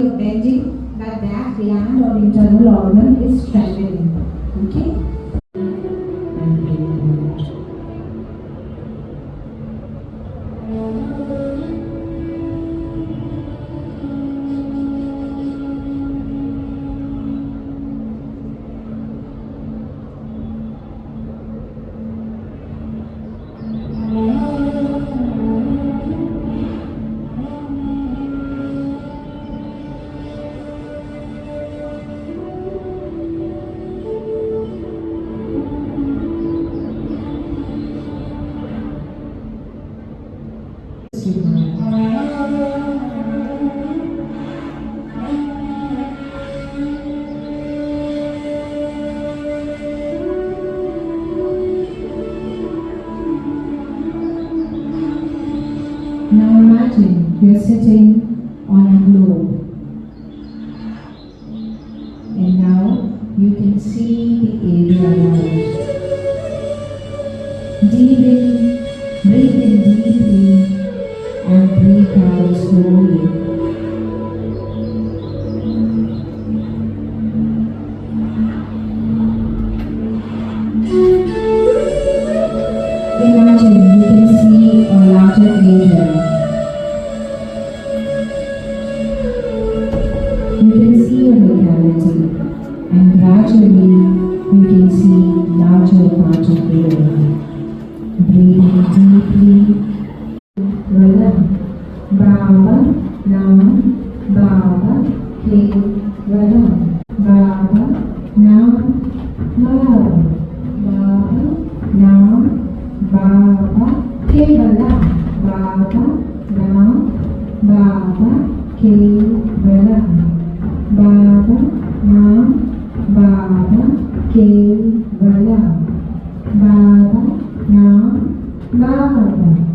You're bending like that, the hand or internal organ is strengthening. Okay? And breathe out. Now imagine you're sitting on a globe, and now you can see the area around. Deep in, breathe in deeply and breathe out slowly. Imagine you can see a larger area. You can see your locality, and gradually you can see larger part of the area. Breathing deeply. Rhythm. Baba, Nam, Baba, Ke, Rhythm. Baba, Nam, Baba, Baba, Nam, Baba, Ke, Rhythm. Baba, Nam, Baba, Ke, Rhythm. Baba, Nam, Baba, Ke, Rhythm. Baba, Nam, Baba.